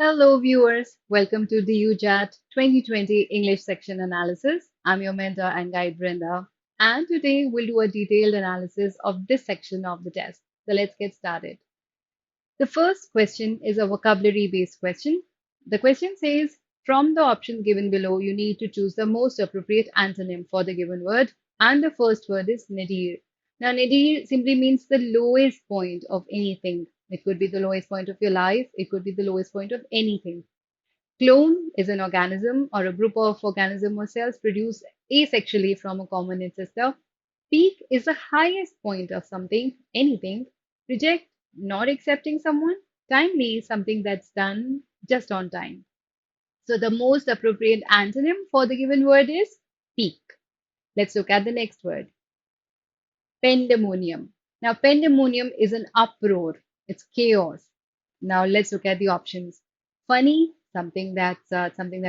Hello, viewers. Welcome to the UJAT 2020 English Section Analysis. I'm your mentor and guide, Brenda. And today we'll do a detailed analysis of this section of the test. So let's get started. The first question is a vocabulary based question. The question says, from the options given below, you need to choose the most appropriate antonym for the given word. And the first word is nadir. Now, nadir simply means the lowest point of anything. It could be the lowest point of your life, it could be the lowest point of anything. Clone is an organism or a group of organism or cells produced asexually from a common ancestor. Peak is the highest point of something, anything. Reject, not accepting someone. Timely is something that's done just on time. So the most appropriate antonym for the given word is peak. Let's look at the next word. Pandemonium. Now, pandemonium is an uproar. It's chaos. Now, let's look at the options. Funny, something that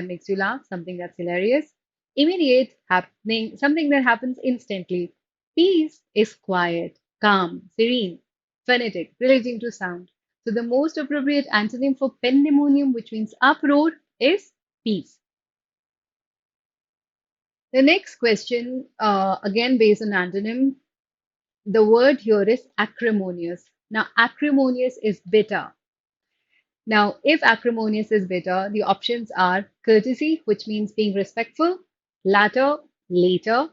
makes you laugh, something that's hilarious. Immediate, happening, something that happens instantly. Peace is quiet, calm, serene, phonetic, relating to sound. So, the most appropriate antonym for pandemonium, which means uproar, is peace. The next question, again based on antonym, the word here is acrimonious. Now, acrimonious is bitter. Now, if acrimonious is bitter, the options are courtesy, which means being respectful, latter, later,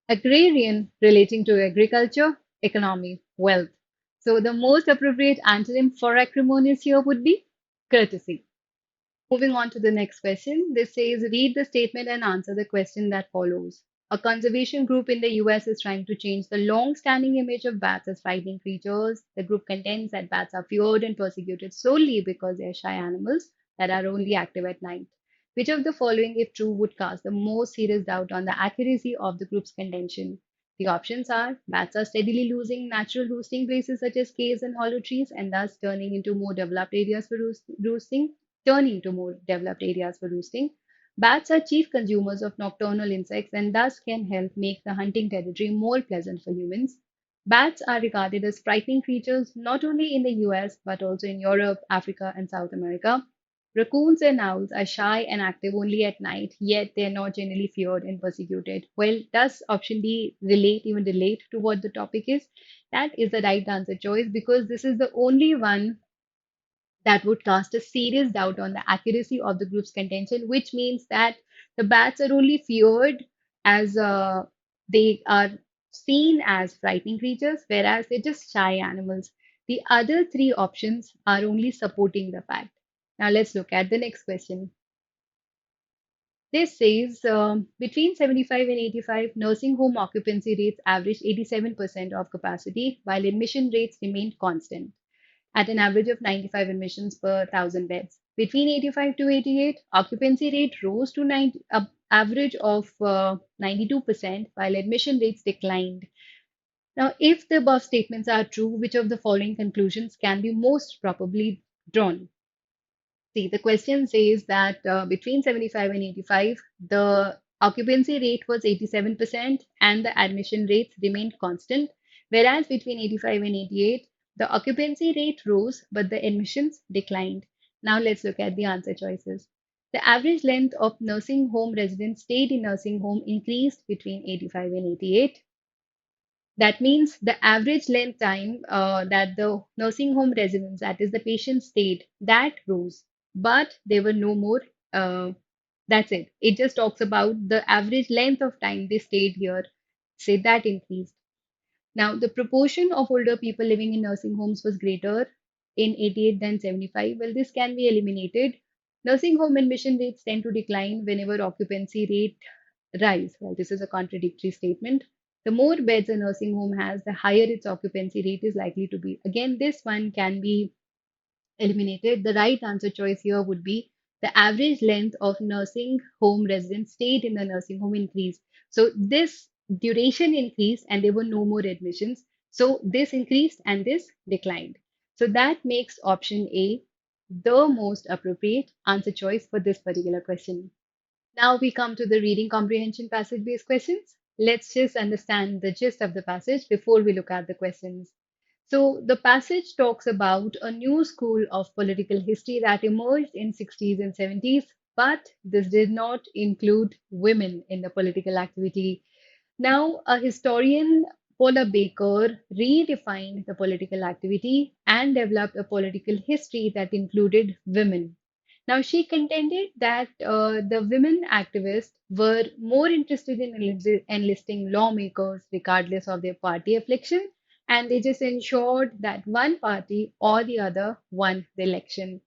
agrarian, relating to agriculture, economy, wealth. So, the most appropriate antonym for acrimonious here would be courtesy. Moving on to the next question. This says, read the statement and answer the question that follows. A conservation group in the US is trying to change the long standing image of bats as frightening creatures. The group contends that bats are feared and persecuted solely because they are shy animals that are only active at night. Which of the following, if true, would cast the most serious doubt on the accuracy of the group's contention? The options are bats are steadily losing natural roosting places such as caves and hollow trees and thus turning to more developed areas for roosting. Bats are chief consumers of nocturnal insects and thus can help make the hunting territory more pleasant for humans. Bats are regarded as frightening creatures not only in the US but also in Europe, Africa, and South America. Raccoons and owls are shy and active only at night, yet they are not generally feared and persecuted. Well, does option D relate to what the topic is? That is the right answer choice because this is the only one that would cast a serious doubt on the accuracy of the group's contention, which means that the bats are only feared as they are seen as frightening creatures, whereas they're just shy animals. The other three options are only supporting the fact. Now let's look at the next question. This says between 75 and 85, nursing home occupancy rates averaged 87% of capacity, while admission rates remained constant at an average of 95 admissions per 1,000 beds. Between 85 to 88, occupancy rate rose to average of 92%, while admission rates declined. Now, if the above statements are true, which of the following conclusions can be most probably drawn? See, the question says that between 75 and 85, the occupancy rate was 87% and the admission rates remained constant, whereas between 85 and 88, the occupancy rate rose but the admissions declined. Now let's look at the answer choices. The average length of nursing home residents stayed in nursing home increased between 85 and 88. That means the average length time that the nursing home residents, that is the patient stayed, that rose, but there were no more. That's it. It just talks about the average length of time they stayed here. Say that increased. Now, the proportion of older people living in nursing homes was greater in 88 than 75. Well, this can be eliminated. Nursing home admission rates tend to decline whenever occupancy rate rise. Well, this is a contradictory statement. The more beds a nursing home has, the higher its occupancy rate is likely to be. Again, this one can be eliminated. The right answer choice here would be the average length of nursing home residents stayed in the nursing home increased. So this duration increased and there were no more admissions. So this increased and this declined. So that makes option A the most appropriate answer choice for this particular question. Now we come to the reading comprehension passage based questions. Let's just understand the gist of the passage before we look at the questions. So the passage talks about a new school of political history that emerged in 60s and 70s, but this did not include women in the political activity. Now, a historian, Paula Baker, redefined the political activity and developed a political history that included women. Now, she contended that the women activists were more interested in enlisting lawmakers regardless of their party affiliation, and they just ensured that one party or the other won the election.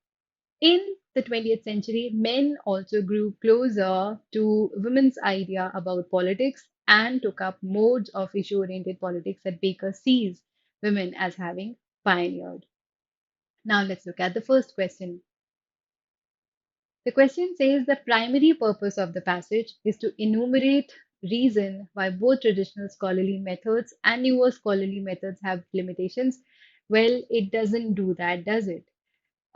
In the 20th century, men also grew closer to women's idea about politics and took up modes of issue oriented politics that Baker sees women as having pioneered. Now, let's look at the first question. The question says the primary purpose of the passage is to enumerate reason why both traditional scholarly methods and newer scholarly methods have limitations. Well, it doesn't do that, does it?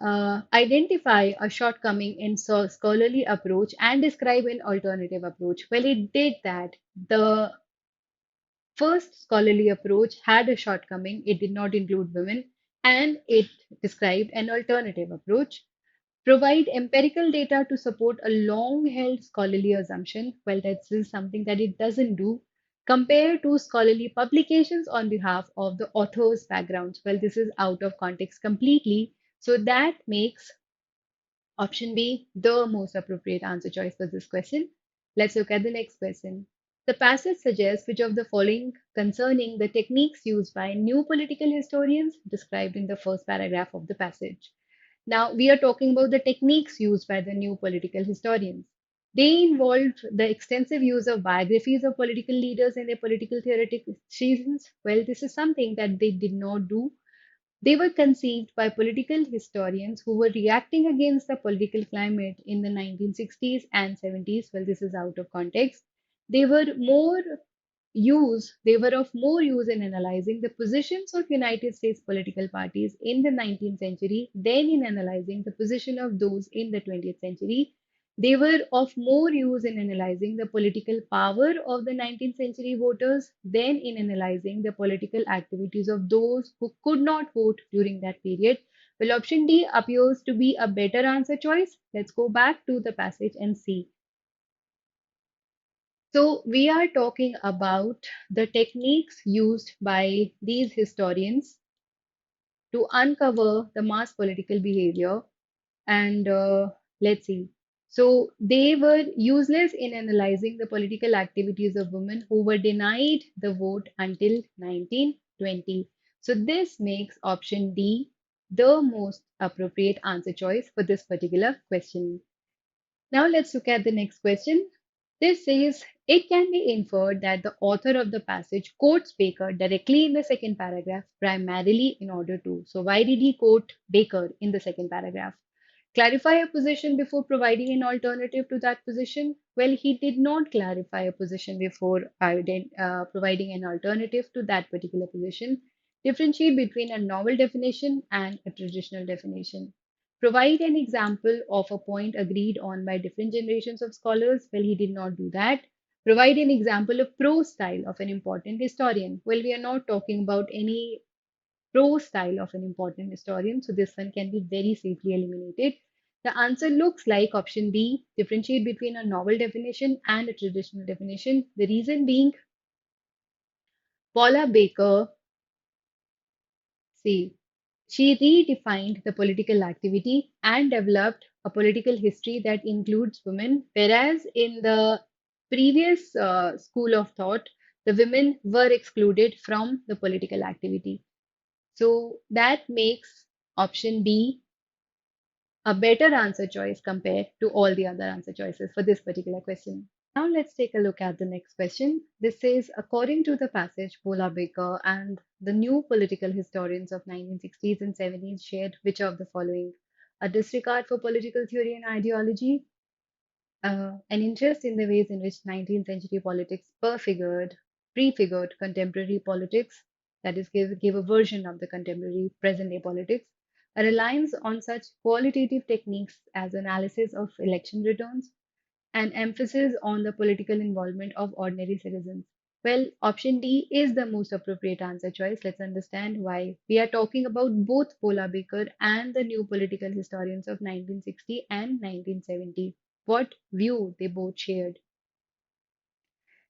Identify a shortcoming in scholarly approach and describe an alternative approach. Well, it did that. The first scholarly approach had a shortcoming. It did not include women, and it described an alternative approach. Provide empirical data to support a long held scholarly assumption. Well, that's still something that it doesn't do. Compare two scholarly publications on behalf of the author's backgrounds. Well, this is out of context completely. So that makes option B the most appropriate answer choice for this question. Let's look at the next question. The passage suggests which of the following concerning the techniques used by new political historians described in the first paragraph of the passage. Now, we are talking about the techniques used by the new political historians. They involved the extensive use of biographies of political leaders and their political theoretic seasons. Well, this is something that they did not do. They were conceived by political historians who were reacting against the political climate in the 1960s and 70s. Well, this is out of context. They were they were of more use in analyzing the positions of United States political parties in the 19th century than in analyzing the position of those in the 20th century. They were of more use in analyzing the political power of the 19th century voters than in analyzing the political activities of those who could not vote during that period. Well, option D appears to be a better answer choice. Let's go back to the passage and see. So, we are talking about the techniques used by these historians to uncover the mass political behavior. And let's see. So, they were useless in analyzing the political activities of women who were denied the vote until 1920. So, this makes option D the most appropriate answer choice for this particular question. Now let's look at the next question. This says it can be inferred that the author of the passage quotes Baker directly in the second paragraph, primarily in order to. So, why did he quote Baker in the second paragraph? Clarify a position before providing an alternative to that position? Well, he did not clarify a position before providing an alternative to that particular position. Differentiate between a novel definition and a traditional definition. Provide an example of a point agreed on by different generations of scholars. Well, he did not do that. Provide an example of prose style of an important historian. Well, we are not talking about any prose style of an important historian, so this one can be very safely eliminated. The answer looks like option B, differentiate between a novel definition and a traditional definition. The reason being, Paula Baker, see, she redefined the political activity and developed a political history that includes women, whereas in the previous school of thought, the women were excluded from the political activity. So that makes option B a better answer choice compared to all the other answer choices for this particular question. Now let's take a look at the next question. This says, according to the passage, Paula Baker and the new political historians of 1960s and 70s shared which of the following? A disregard for political theory and ideology, an interest in the ways in which 19th century politics prefigured contemporary politics, that is, gave a version of the contemporary present day politics, a reliance on such qualitative techniques as analysis of election returns, an emphasis on the political involvement of ordinary citizens. Well, option D is the most appropriate answer choice. Let's understand why. We are talking about both Paula Baker and the new political historians of 1960 and 1970. What view they both shared.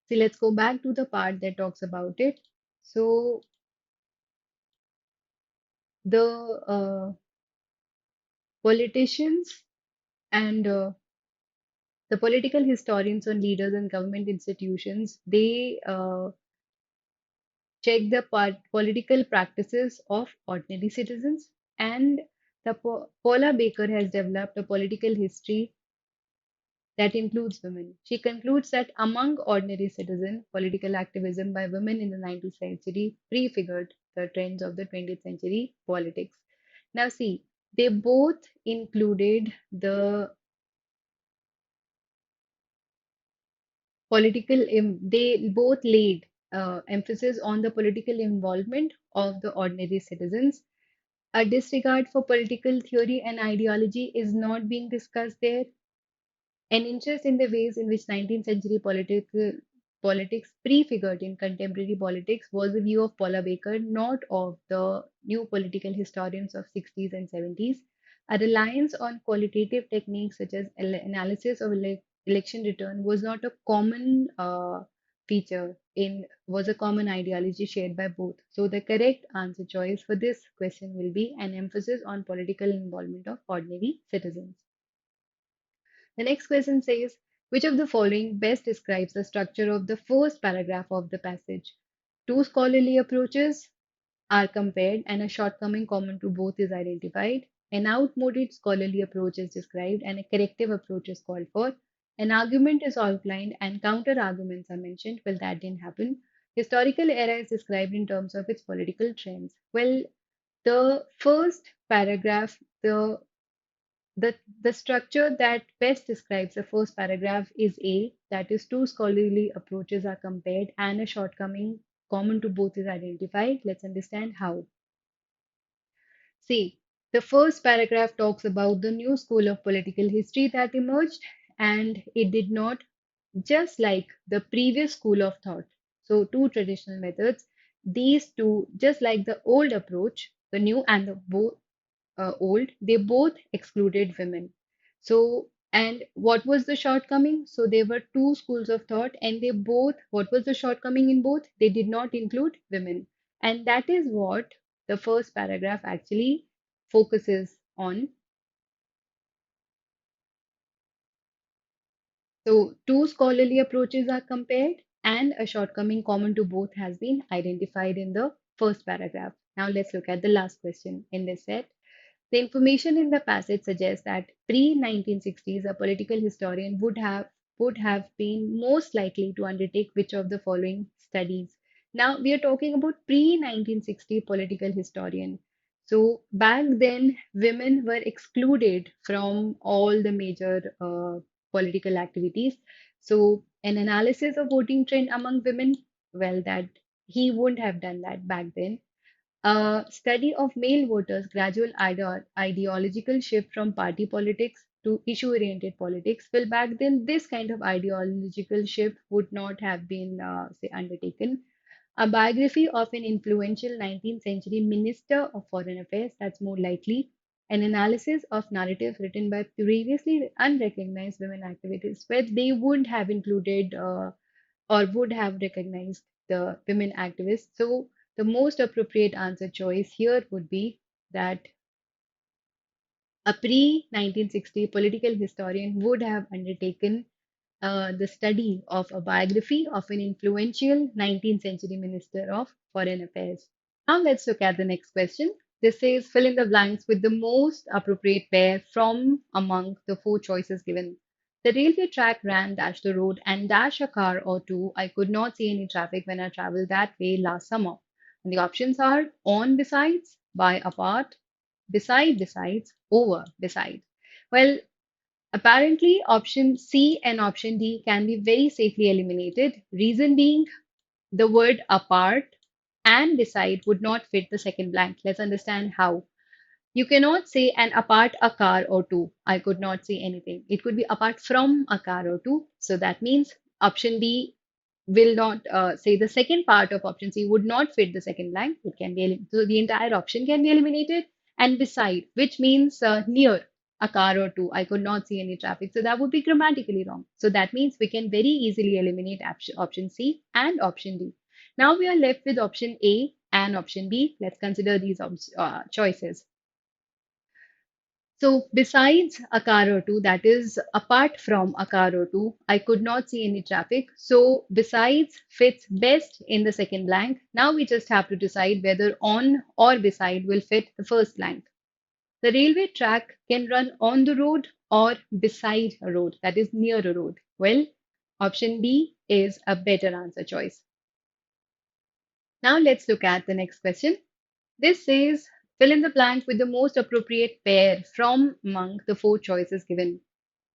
See, let's go back to the part that talks about it. So, the politicians and the political historians on leaders and government institutions, they check the political practices of ordinary citizens, and Paula Baker has developed a political history that includes women. She concludes that among ordinary citizens, political activism by women in the 19th century prefigured the trends of the 20th century politics. Now, see, they both included the they both laid emphasis on the political involvement of the ordinary citizens. A disregard for political theory and ideology is not being discussed there. An interest in the ways in which 19th century politics prefigured in contemporary politics was the view of Paula Baker, not of the new political historians of 60s and 70s. A reliance on qualitative techniques such as analysis of election return was not a common feature in was a common ideology shared by both. So the correct answer choice for this question will be an emphasis on political involvement of ordinary citizens. The next question says, which of the following best describes the structure of the first paragraph of the passage? Two scholarly approaches are compared and a shortcoming common to both is identified. An outmoded scholarly approach is described and a corrective approach is called for. An argument is outlined and counter arguments are mentioned. Well, that didn't happen. Historical era is described in terms of its political trends. Well, the first paragraph, the structure that best describes the first paragraph is A, that is, two scholarly approaches are compared and a shortcoming common to both is identified. Let's understand how. See, the first paragraph talks about the new school of political history that emerged, and it did not just like the previous school of thought. So, two traditional methods, these two, just like the old approach, the new and the both old, they both excluded women. So, and what was the shortcoming? So, there were two schools of thought, and they both, what was the shortcoming in both? They did not include women. And that is what the first paragraph actually focuses on. So, two scholarly approaches are compared, and a shortcoming common to both has been identified in the first paragraph. Now, let's look at the last question in this set. The information in the passage suggests that pre-1960s, a political historian would have been most likely to undertake which of the following studies. Now we are talking about pre-1960 political historian. So back then, women were excluded from all the major political activities. So an analysis of voting trend among women, well, that he wouldn't have done that back then. A study of male voters' gradual ideological shift from party politics to issue oriented politics. Well, back then, this kind of ideological shift would not have been, say, undertaken. A biography of an influential 19th century minister of foreign affairs, that's more likely. An analysis of narratives written by previously unrecognized women activists, where they would have included or would have recognized the women activists. So the most appropriate answer choice here would be that a pre 1960 political historian would have undertaken the study of a biography of an influential 19th century minister of foreign affairs. Now let's look at the next question. This says fill in the blanks with the most appropriate pair from among the four choices given. The railway track ran dash the road and dash a car or two. I could not see any traffic when I traveled that way last summer. And the options are on besides, by apart, beside besides, over beside. Well, apparently, option C and option D can be very safely eliminated. Reason being, the word apart and beside would not fit the second blank. Let's understand how. You cannot say an apart a car or two. I could not see anything. It could be apart from a car or two. So that means option B will not say the second part of option C would not fit the second blank. It can be so the entire option can be eliminated. And beside, which means near a car or two, I could not see any traffic. So that would be grammatically wrong. So that means we can very easily eliminate option C and option D. Now we are left with option A and option B. Let's consider these choices. So besides a car or two, that is apart from a car or two, I could not see any traffic. So besides fits best in the second blank. Now we just have to decide whether on or beside will fit the first blank. The railway track can run on the road or beside a road, that is near a road. Well, option B is a better answer choice. Now let's look at the next question. This says fill in the blank with the most appropriate pair from among the four choices given.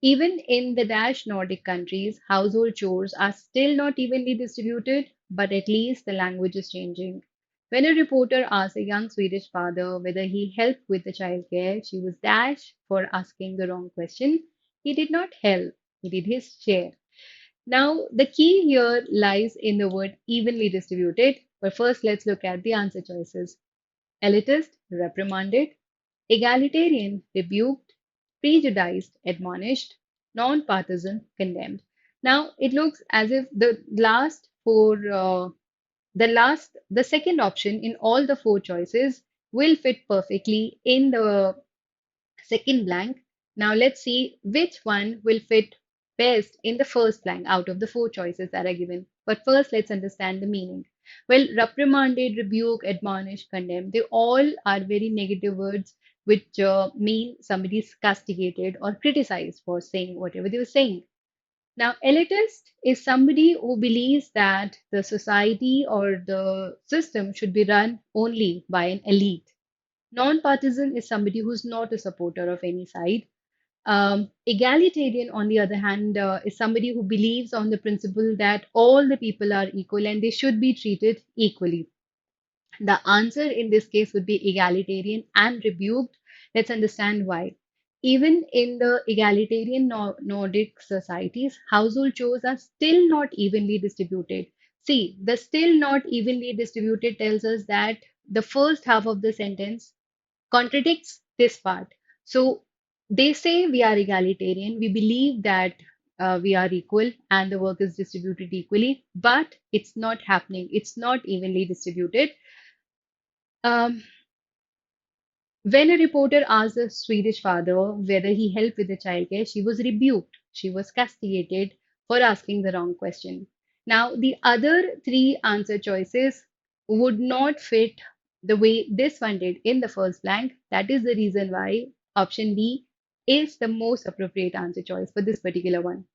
Even in the Dash Nordic countries, household chores are still not evenly distributed, but at least the language is changing. When a reporter asked a young Swedish father whether he helped with the childcare, she was Dash for asking the wrong question. He did not help, he did his share. Now, the key here lies in the word evenly distributed, but first let's look at the answer choices. Elitist, reprimanded; egalitarian, rebuked; prejudiced, admonished; non-partisan, condemned. Now it looks as if the second option in all the four choices will fit perfectly in the second blank. Now let's see which one will fit best in the first blank out of the four choices that are given. But first, let's understand the meaning. Well, reprimanded, rebuke, admonish, condemn, they all are very negative words which mean somebody is castigated or criticized for saying whatever they were saying. Now, elitist is somebody who believes that the society or the system should be run only by an elite. Non-partisan is somebody who's not a supporter of any side. Egalitarian, on the other hand, is somebody who believes on the principle that all the people are equal and they should be treated equally. The answer in this case would be egalitarian and rebuked. Let's understand why. Even in the egalitarian Nordic societies, household chores are still not evenly distributed. See, the still not evenly distributed tells us that the first half of the sentence contradicts this part. So they say we are egalitarian, we believe that we are equal and the work is distributed equally, but it's not happening. It's not evenly distributed. Um, when a reporter asked the Swedish father whether he helped with the childcare, she was rebuked. She was castigated for asking the wrong question. Now, the other three answer choices would not fit the way this one did in the first blank. That is the reason why option B is the most appropriate answer choice for this particular one.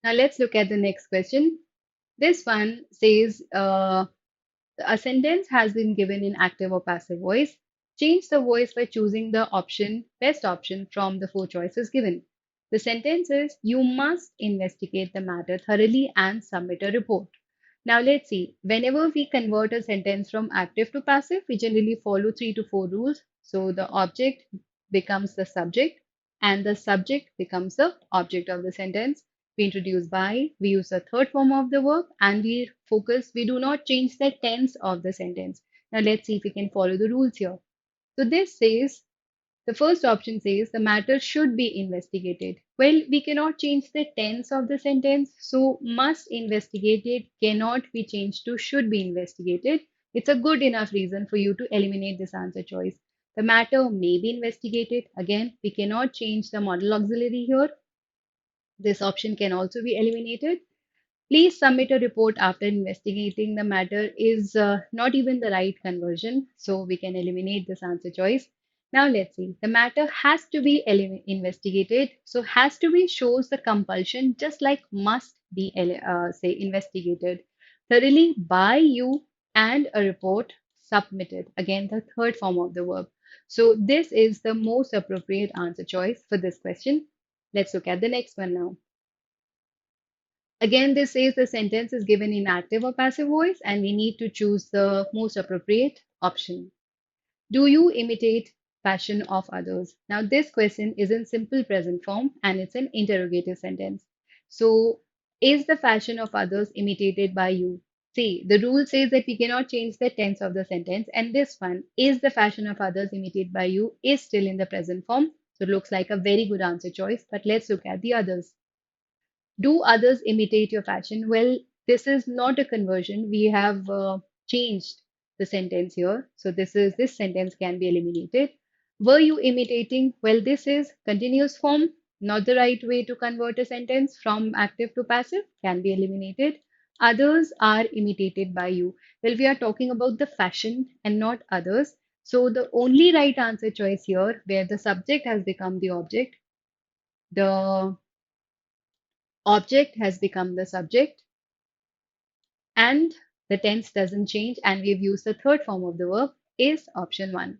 Now, let's look at the next question. This one says, a sentence has been given in active or passive voice. Change the voice by choosing the best option from the four choices given. The sentence is, you must investigate the matter thoroughly and submit a report. Now let's see. Whenever we convert a sentence from active to passive, we generally follow 3 to 4 rules. So the object becomes the subject and the subject becomes the object of the sentence. We introduce by, we use the third form of the verb, and we do not change the tense of the sentence. Now let's see if we can follow the rules here. So this says, the first option says the matter should be investigated. Well, we cannot change the tense of the sentence, so must investigated cannot be changed to should be investigated. It's a good enough reason for you to eliminate this answer choice. The matter may be investigated. Again, we cannot change the modal auxiliary here. This option can also be eliminated. Please submit a report after investigating the matter is not even the right conversion, so we can eliminate this answer choice. Now let's see. The matter has to be investigated. So has to be shows the compulsion, just like must be say investigated thoroughly by you and a report submitted. Again, the third form of the verb. So this is the most appropriate answer choice for this question. Let's look at the next one now. Again, this says the sentence is given in active or passive voice, and we need to choose the most appropriate option. Do you imitate passion of others? Now, this question is in simple present form and it's an interrogative sentence. So, Is the fashion of others imitated by you? See, the rule says that we cannot change the tense of the sentence, and this one, is the fashion of others imitated by you, is still in the present form. So it looks like a very good answer choice, but let's look at the others. Do others imitate your fashion? Well, this is not a conversion. We have changed the sentence here. So this sentence can be eliminated. Were you imitating? Well, this is continuous form, not the right way to convert a sentence from active to passive, can be eliminated. Others are imitated by you. Well, we are talking about the fashion and not others. So the only right answer choice here, where the subject has become the the object has become the subject, and the tense doesn't change, and we've used the third form of the verb, is option 1.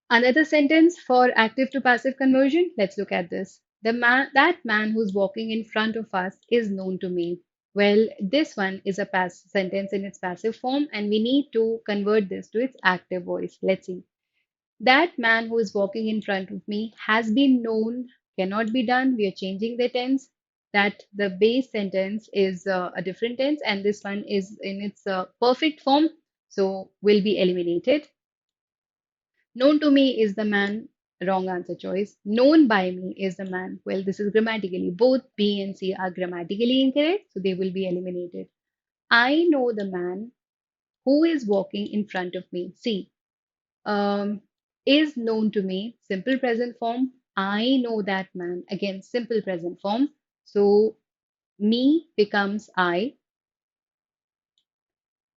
Another sentence for active to passive conversion, let's look at this. That man who's walking in front of us is known to me. Well, this one is a past sentence in its passive form, and we need to convert this to its active voice. Let's see. That man who is walking in front of me has been known, cannot be done. We are changing the tense. That the base sentence is a different tense, and this one is in its perfect form, so will be eliminated. Known to me is the man, wrong answer choice. Known by me is the man. Well, this is grammatically. Both B and C are grammatically incorrect, so they will be eliminated. I know the man who is walking in front of me. See, um, is known to me, simple present form. I know that man, again, simple present form. So me becomes I,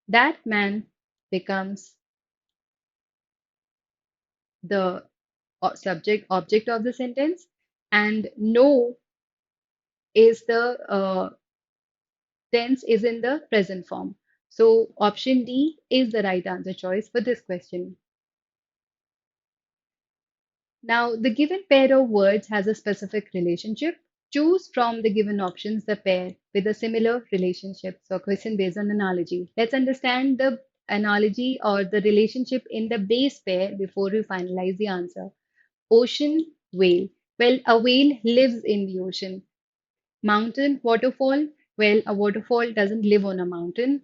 that man becomes the subject object of the sentence, and know is the tense is in the present form. So option D is the right answer choice for this question. Now, the given pair of words has a specific relationship. Choose from the given options the pair with a similar relationship. So, question based on analogy. Let's understand the analogy or the relationship in the base pair before we finalize the answer. Ocean, whale. Well, a whale lives in the ocean. Mountain, waterfall. Well, a waterfall doesn't live on a mountain.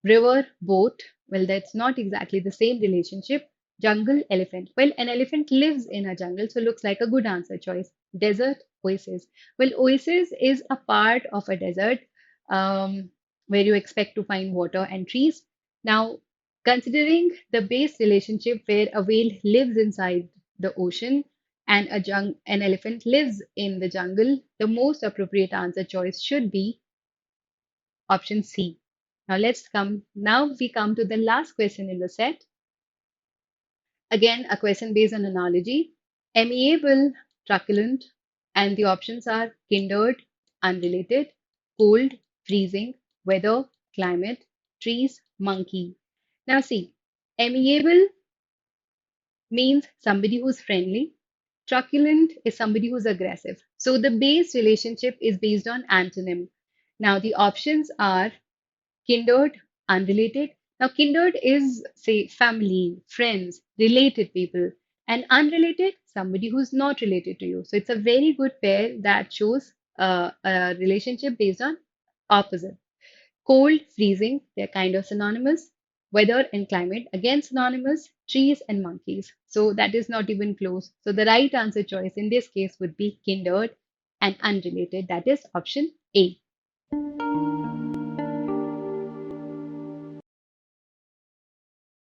River, boat. Well, that's not exactly the same relationship. Jungle, elephant. Well, an elephant lives in a jungle, so looks like a good answer choice. Desert, oasis. Well, oasis is a part of a desert where you expect to find water and trees. Now, considering the base relationship where a whale lives inside the ocean and an elephant lives in the jungle, the most appropriate answer choice should be option C. Now we come to the last question in the set. Again, a question based on analogy. Amiable, truculent, and the options are kindred, unrelated, cold, freezing, weather, climate, trees, monkey. Now see, amiable means somebody who's friendly. Truculent is somebody who's aggressive. So the base relationship is based on antonym. Now the options are kindred, unrelated. Now, kindred is, say, family, friends, related people, and unrelated, somebody who's not related to you. So, it's a very good pair that shows a relationship based on opposite. Cold, freezing, they're kind of synonymous. Weather and climate, again synonymous. Trees and monkeys. So, that is not even close. So, the right answer choice in this case would be kindred and unrelated. That is option A.